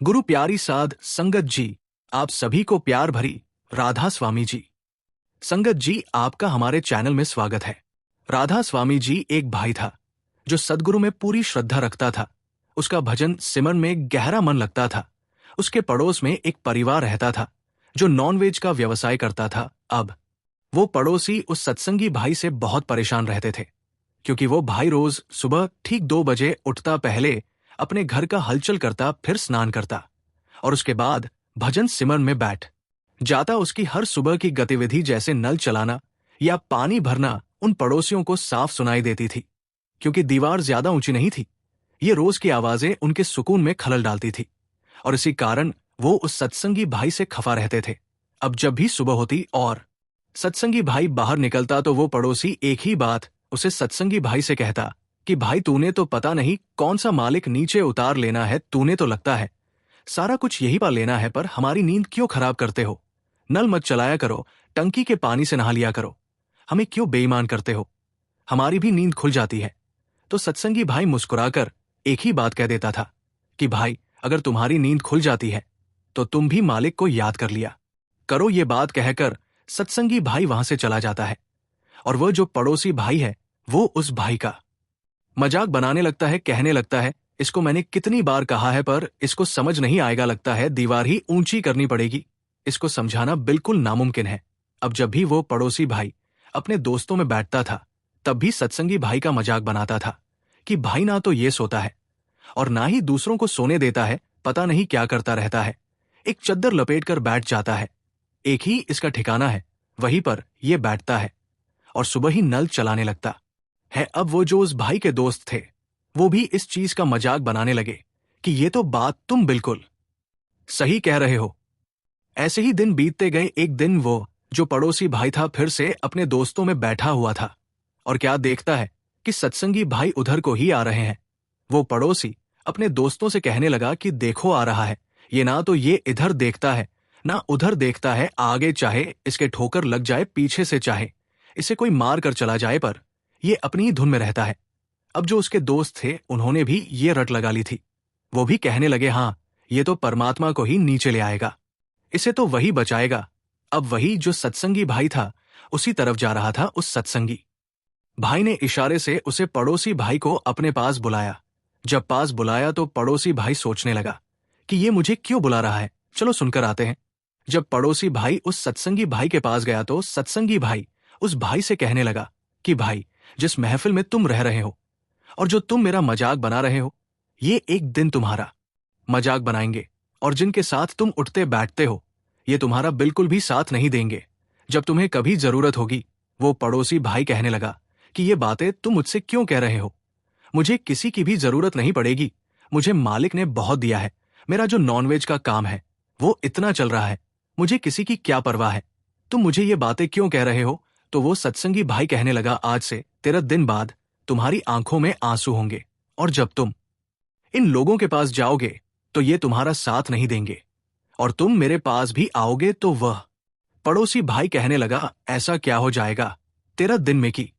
गुरु प्यारी साध संगत जी, आप सभी को प्यार भरी राधा स्वामी जी। संगत जी, आपका हमारे चैनल में स्वागत है। राधा स्वामी जी एक भाई था जो सदगुरु में पूरी श्रद्धा रखता था। उसका भजन सिमरन में गहरा मन लगता था। उसके पड़ोस में एक परिवार रहता था जो नॉनवेज का व्यवसाय करता था। अब वो पड़ोसी उस सत्संगी भाई से बहुत परेशान रहते थे, क्योंकि वो भाई रोज सुबह ठीक 2 बजे उठता, पहले अपने घर का हलचल करता, फिर स्नान करता और उसके बाद भजन सिमरन में बैठ जाता। उसकी हर सुबह की गतिविधि, जैसे नल चलाना या पानी भरना, उन पड़ोसियों को साफ सुनाई देती थी। क्योंकि दीवार ज्यादा ऊंची नहीं थी, ये रोज की आवाजें उनके सुकून में खलल डालती थी और इसी कारण वो उस सत्संगी भाई से खफा रहते थे। अब जब भी सुबह होती और सत्संगी भाई बाहर निकलता तो वो पड़ोसी एक ही बात उसे सत्संगी भाई से कहता कि भाई, तूने तो पता नहीं कौन सा मालिक नीचे उतार लेना है। तूने तो लगता है सारा कुछ यही पा लेना है, पर हमारी नींद क्यों खराब करते हो? नल मत चलाया करो, टंकी के पानी से नहा लिया करो। हमें क्यों बेईमान करते हो? हमारी भी नींद खुल जाती है। तो सत्संगी भाई मुस्कुराकर एक ही बात कह देता था कि भाई, अगर तुम्हारी नींद खुल जाती है तो तुम भी मालिक को याद कर लिया करो। ये बात कहकर सत्संगी भाई वहां से चला जाता है और वह जो पड़ोसी भाई है वो उस भाई का मजाक बनाने लगता है। कहने लगता है, इसको मैंने कितनी बार कहा है पर इसको समझ नहीं आएगा, लगता है दीवार ही ऊंची करनी पड़ेगी। इसको समझाना बिल्कुल नामुमकिन है। अब जब भी वो पड़ोसी भाई अपने दोस्तों में बैठता था, तब भी सत्संगी भाई का मजाक बनाता था कि भाई ना तो ये सोता है और ना ही दूसरों को सोने देता है, पता नहीं क्या करता रहता है। एक चद्दर लपेट कर बैठ जाता है, एक ही इसका ठिकाना है, वहीं पर ये बैठता है और सुबह ही नल चलाने लगता है। अब वो जो उस भाई के दोस्त थे, वो भी इस चीज का मजाक बनाने लगे कि ये तो बात तुम बिल्कुल सही कह रहे हो। ऐसे ही दिन बीतते गए। एक दिन वो जो पड़ोसी भाई था फिर से अपने दोस्तों में बैठा हुआ था और क्या देखता है कि सत्संगी भाई उधर को ही आ रहे हैं। वो पड़ोसी अपने दोस्तों से कहने लगा कि देखो आ रहा है, ये ना तो ये इधर देखता है ना उधर देखता है। आगे चाहे इसके ठोकर लग जाए, पीछे से चाहे इसे कोई मार कर चला जाए, पर ये अपनी ही धुन में रहता है। अब जो उसके दोस्त थे उन्होंने भी ये रट लगा ली थी। वो भी कहने लगे, हाँ, ये तो परमात्मा को ही नीचे ले आएगा, इसे तो वही बचाएगा। अब वही जो सत्संगी भाई था उसी तरफ जा रहा था। उस सत्संगी भाई ने इशारे से उसे पड़ोसी भाई को अपने पास बुलाया। जब पास बुलाया तो पड़ोसी भाई सोचने लगा कि ये मुझे क्यों बुला रहा है, चलो सुनकर आते हैं। जब पड़ोसी भाई उस सत्संगी भाई के पास गया तो सत्संगी भाई उस भाई से कहने लगा कि भाई, जिस महफिल में तुम रह रहे हो और जो तुम मेरा मजाक बना रहे हो, ये एक दिन तुम्हारा मजाक बनाएंगे और जिनके साथ तुम उठते बैठते हो, ये तुम्हारा बिल्कुल भी साथ नहीं देंगे जब तुम्हें कभी जरूरत होगी। वो पड़ोसी भाई कहने लगा कि ये बातें तुम मुझसे क्यों कह रहे हो? मुझे किसी की भी जरूरत नहीं पड़ेगी। मुझे मालिक ने बहुत दिया है। मेरा जो नॉनवेज का काम है वो इतना चल रहा है, मुझे किसी की क्या परवाह है? तुम मुझे ये बातें क्यों कह रहे हो? तो वो सत्संगी भाई कहने लगा, आज से 13 दिन बाद तुम्हारी आंखों में आंसू होंगे और जब तुम इन लोगों के पास जाओगे तो ये तुम्हारा साथ नहीं देंगे और तुम मेरे पास भी आओगे तो वह पड़ोसी भाई कहने लगा, ऐसा क्या हो जाएगा 13 दिन में कि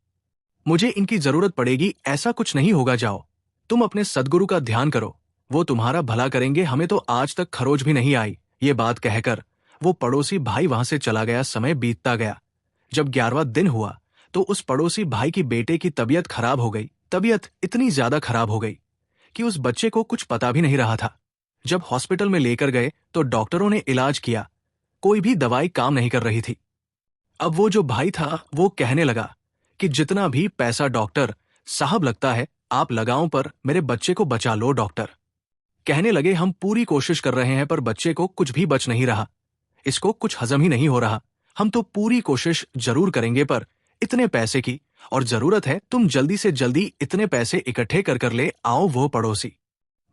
मुझे इनकी जरूरत पड़ेगी? ऐसा कुछ नहीं होगा, जाओ तुम अपने सदगुरु का ध्यान करो, वो तुम्हारा भला करेंगे, हमें तो आज तक खरोच भी नहीं आई। ये बात कहकर वो पड़ोसी भाई वहां से चला गया। समय बीतता गया। जब 11वां दिन हुआ तो उस पड़ोसी भाई की बेटे की तबीयत खराब हो गई। तबीयत इतनी ज्यादा खराब हो गई कि उस बच्चे को कुछ पता भी नहीं रहा था। जब हॉस्पिटल में लेकर गए तो डॉक्टरों ने इलाज किया, कोई भी दवाई काम नहीं कर रही थी। अब वो जो भाई था वो कहने लगा कि जितना भी पैसा डॉक्टर साहब लगता है आप लगाओ, पर मेरे बच्चे को बचा लो। डॉक्टर कहने लगे, हम पूरी कोशिश कर रहे हैं पर बच्चे को कुछ भी बच नहीं रहा, इसको कुछ हजम ही नहीं हो रहा। हम तो पूरी कोशिश जरूर करेंगे पर इतने पैसे की और जरूरत है, तुम जल्दी से जल्दी इतने पैसे इकट्ठे कर कर ले आओ। वो पड़ोसी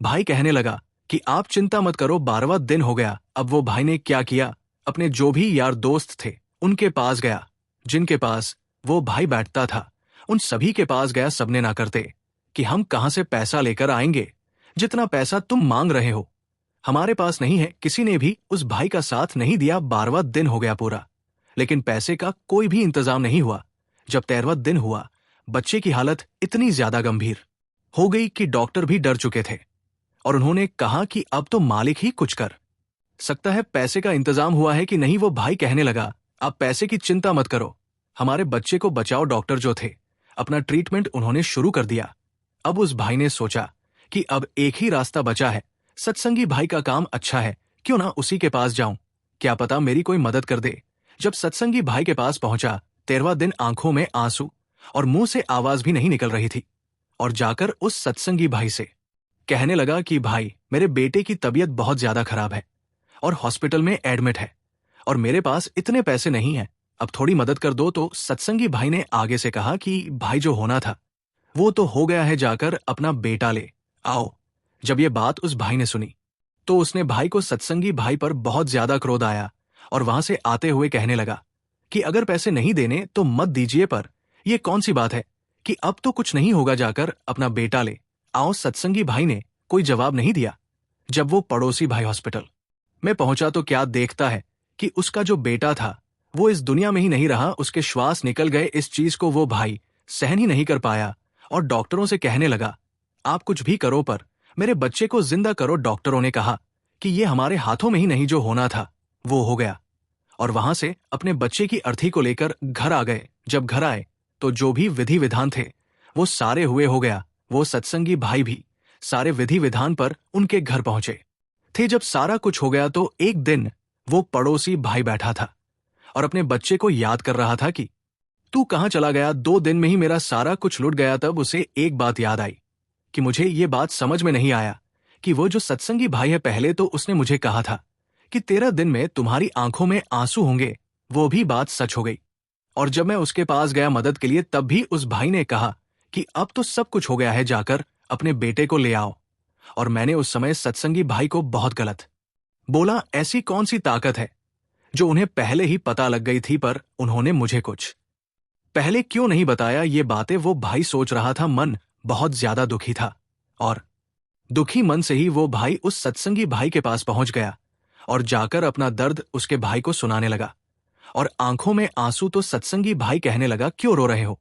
भाई कहने लगा कि आप चिंता मत करो, 12वां दिन हो गया। अब वो भाई ने क्या किया, अपने जो भी यार दोस्त थे उनके पास गया, जिनके पास वो भाई बैठता था उन सभी के पास गया। सबने ना करते कि हम कहां से पैसा लेकर आएंगे, जितना पैसा तुम मांग रहे हो हमारे पास नहीं है। किसी ने भी उस भाई का साथ नहीं दिया। 12वां दिन हो गया पूरा, लेकिन पैसे का कोई भी इंतजाम नहीं हुआ। जब 13वां दिन हुआ, बच्चे की हालत इतनी ज्यादा गंभीर हो गई कि डॉक्टर भी डर चुके थे। और उन्होंने कहा कि अब तो मालिक ही कुछ कर सकता है, पैसे का इंतजाम हुआ है कि नहीं। वो भाई कहने लगा, आप पैसे की चिंता मत करो, हमारे बच्चे को बचाओ। डॉक्टर जो थे अपना ट्रीटमेंट उन्होंने शुरू कर दिया। अब उस भाई ने सोचा कि अब एक ही रास्ता बचा है, सत्संगी भाई का काम अच्छा है, क्यों ना उसी के पास जाऊं, क्या पता मेरी कोई मदद कर दे। जब सत्संगी भाई के पास पहुंचा, 13वां दिन आंखों में आंसू और मुंह से आवाज भी नहीं निकल रही थी, और जाकर उस सत्संगी भाई से कहने लगा कि भाई, मेरे बेटे की तबीयत बहुत ज्यादा खराब है और हॉस्पिटल में एडमिट है, और मेरे पास इतने पैसे नहीं हैं, अब थोड़ी मदद कर दो। तो सत्संगी भाई ने आगे से कहा कि भाई, जो होना था वो तो हो गया है, जाकर अपना बेटा ले आओ। जब ये बात उस भाई ने सुनी तो उसने भाई को सत्संगी भाई पर बहुत ज्यादा क्रोध आया और वहां से आते हुए कहने लगा कि अगर पैसे नहीं देने तो मत दीजिए, पर यह कौन सी बात है कि अब तो कुछ नहीं होगा, जाकर अपना बेटा ले आओ। सत्संगी भाई ने कोई जवाब नहीं दिया। जब वो पड़ोसी भाई हॉस्पिटल में पहुंचा तो क्या देखता है कि उसका जो बेटा था वो इस दुनिया में ही नहीं रहा, उसके श्वास निकल गए। इस चीज को वो भाई सहन ही नहीं कर पाया और डॉक्टरों से कहने लगा, आप कुछ भी करो पर मेरे बच्चे को जिंदा करो। डॉक्टरों ने कहा कि ये हमारे हाथों में ही नहीं, जो होना था वो हो गया। और वहां से अपने बच्चे की अर्थी को लेकर घर आ गए। जब घर आए तो जो भी विधि विधान थे वो सारे हुए हो गया। वो सत्संगी भाई भी सारे विधि विधान पर उनके घर पहुंचे थे। जब सारा कुछ हो गया तो एक दिन वो पड़ोसी भाई बैठा था और अपने बच्चे को याद कर रहा था कि तू कहां चला गया, 2 दिन में ही मेरा सारा कुछ लुट गया। तब उसे एक बात याद आई कि मुझे ये बात समझ में नहीं आया कि वो जो सत्संगी भाई है, पहले तो उसने मुझे कहा था कि 13 दिन में तुम्हारी आंखों में आंसू होंगे, वो भी बात सच हो गई। और जब मैं उसके पास गया मदद के लिए, तब भी उस भाई ने कहा कि अब तो सब कुछ हो गया है, जाकर अपने बेटे को ले आओ। और मैंने उस समय सत्संगी भाई को बहुत गलत बोला। ऐसी कौन सी ताकत है जो उन्हें पहले ही पता लग गई थी, पर उन्होंने मुझे कुछ पहले क्यों नहीं बताया। ये बातें वो भाई सोच रहा था। मन बहुत ज्यादा दुखी था और दुखी मन से ही वो भाई उस सत्संगी भाई के पास पहुंच गया और जाकर अपना दर्द उसके भाई को सुनाने लगा। और आंखों में आंसू तो सत्संगी भाई कहने लगा, क्यों रो रहे हो?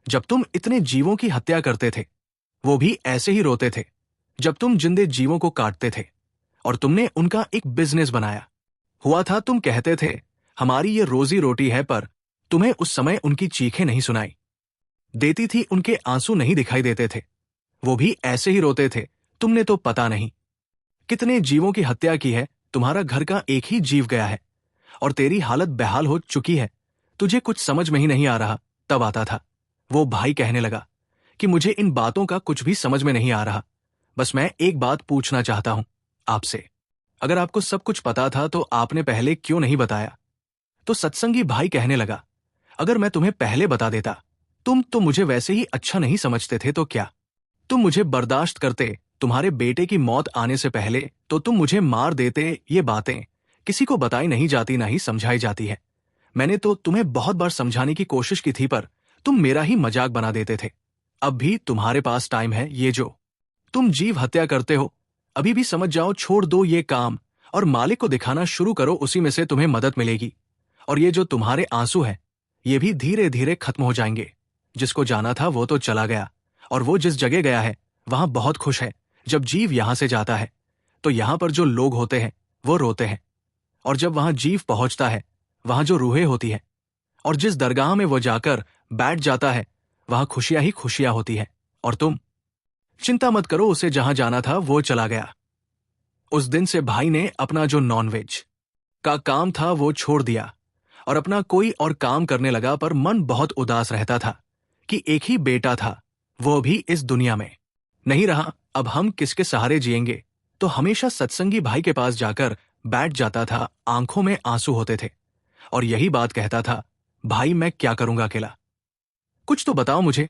जब तुम इतने जीवों की हत्या करते थे वो भी ऐसे ही रोते थे। जब तुम जिंदे जीवों को काटते थे और तुमने उनका एक बिजनेस बनाया हुआ था, तुम कहते थे हमारी ये रोजी रोटी है, पर तुम्हें उस समय उनकी चीखें नहीं सुनाई देती थी, उनके आंसू नहीं दिखाई देते थे, वो भी ऐसे ही रोते थे। तुमने तो पता नहीं कितने जीवों की हत्या की है, तुम्हारा घर का एक ही जीव गया है और तेरी हालत बेहाल हो चुकी है, तुझे कुछ समझ में ही नहीं आ रहा। तब आता था वो भाई कहने लगा कि मुझे इन बातों का कुछ भी समझ में नहीं आ रहा, बस मैं एक बात पूछना चाहता हूं आपसे, अगर आपको सब कुछ पता था तो आपने पहले क्यों नहीं बताया? तो सत्संगी भाई कहने लगा, अगर मैं तुम्हें पहले बता देता, तुम तो मुझे वैसे ही अच्छा नहीं समझते थे, तो क्या तुम मुझे बर्दाश्त करते? तुम्हारे बेटे की मौत आने से पहले तो तुम मुझे मार देते। ये बातें किसी को बताई नहीं जाती, ना ही समझाई जाती है। मैंने तो तुम्हें बहुत बार समझाने की कोशिश की थी, पर तुम मेरा ही मजाक बना देते थे। अब भी तुम्हारे पास टाइम है, ये जो तुम जीव हत्या करते हो अभी भी समझ जाओ, छोड़ दो ये काम और मालिक को दिखाना शुरू करो, उसी में से तुम्हें मदद मिलेगी। और ये जो तुम्हारे आंसू हैं ये भी धीरे धीरे खत्म हो जाएंगे। जिसको जाना था वो तो चला गया, और वो जिस जगह गया है वहां बहुत खुश है। जब जीव यहां से जाता है तो यहां पर जो लोग होते हैं वो रोते हैं, और जब वहां जीव पहुंचता है वहां जो रूहें होती है, और जिस दरगाह में वो जाकर बैठ जाता है वहां खुशियां ही खुशियां होती है। और तुम चिंता मत करो, उसे जहां जाना था वो चला गया। उस दिन से भाई ने अपना जो नॉनवेज का काम था वो छोड़ दिया और अपना कोई और काम करने लगा, पर मन बहुत उदास रहता था कि एक ही बेटा था, वो भी इस दुनिया में नहीं रहा। अब हम किसके सहारे जिएंगे? तो हमेशा सत्संगी भाई के पास जाकर बैठ जाता था, आंखों में आंसू होते थे और यही बात कहता था, भाई मैं क्या करूंगा अकेला, कुछ तो बताओ मुझे।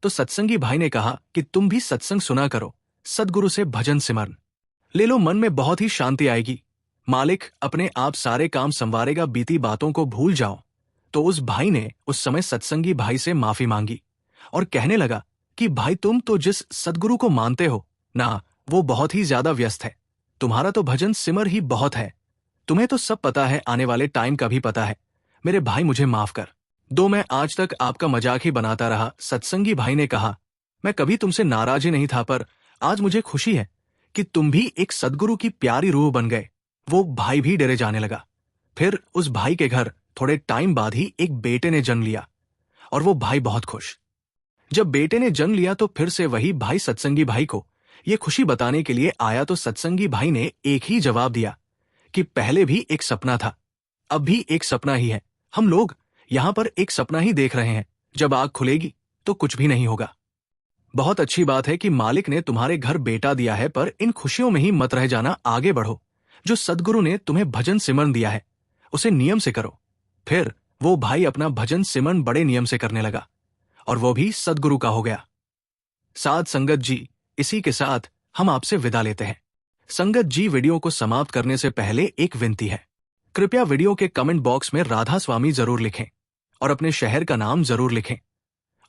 तो सत्संगी भाई ने कहा कि तुम भी सत्संग सुना करो, सद्गुरु से भजन सिमरन ले लो, मन में बहुत ही शांति आएगी, मालिक अपने आप सारे काम संवारेगा, बीती बातों को भूल जाओ। तो उस भाई ने उस समय सत्संगी भाई से माफी मांगी और कहने लगा कि भाई तुम तो जिस सद्गुरु को मानते हो ना, वो बहुत ही ज्यादा व्यस्त है, तुम्हारा तो भजन सिमर ही बहुत है, तुम्हें तो सब पता है, आने वाले टाइम का भी पता है, मेरे भाई मुझे माफ कर दो, मैं आज तक आपका मजाक ही बनाता रहा। सत्संगी भाई ने कहा, मैं कभी तुमसे नाराज ही नहीं था, पर आज मुझे खुशी है कि तुम भी एक सद्गुरु की प्यारी रूह बन गए। वो भाई भी डरे जाने लगा। फिर उस भाई के घर थोड़े टाइम बाद ही एक बेटे ने जन्म लिया और वो भाई बहुत खुश। जब बेटे ने जन्म लिया तो फिर से वही भाई सत्संगी भाई को ये खुशी बताने के लिए आया तो सत्संगी भाई ने एक ही जवाब दिया कि पहले भी एक सपना था, अब भी एक सपना ही है। हम लोग यहाँ पर एक सपना ही देख रहे हैं, जब आग खुलेगी तो कुछ भी नहीं होगा। बहुत अच्छी बात है कि मालिक ने तुम्हारे घर बेटा दिया है, पर इन खुशियों में ही मत रह जाना, आगे बढ़ो। जो सद्गुरु ने तुम्हें भजन सिमरन दिया है उसे नियम से करो। फिर वो भाई अपना भजन सिमरन बड़े नियम से करने लगा और वो भी सद्गुरु का हो गया। साध संगत जी, इसी के साथ हम आपसे विदा लेते हैं। संगत जी, वीडियो को समाप्त करने से पहले एक विनती है, कृपया वीडियो के कमेंट बॉक्स में राधा स्वामी जरूर लिखें और अपने शहर का नाम जरूर लिखें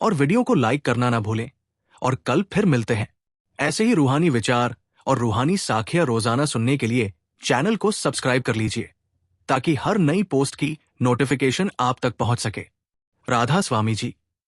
और वीडियो को लाइक करना ना भूलें। और कल फिर मिलते हैं। ऐसे ही रूहानी विचार और रूहानी साखियां रोजाना सुनने के लिए चैनल को सब्सक्राइब कर लीजिए ताकि हर नई पोस्ट की नोटिफिकेशन आप तक पहुंच सके। राधा स्वामी जी।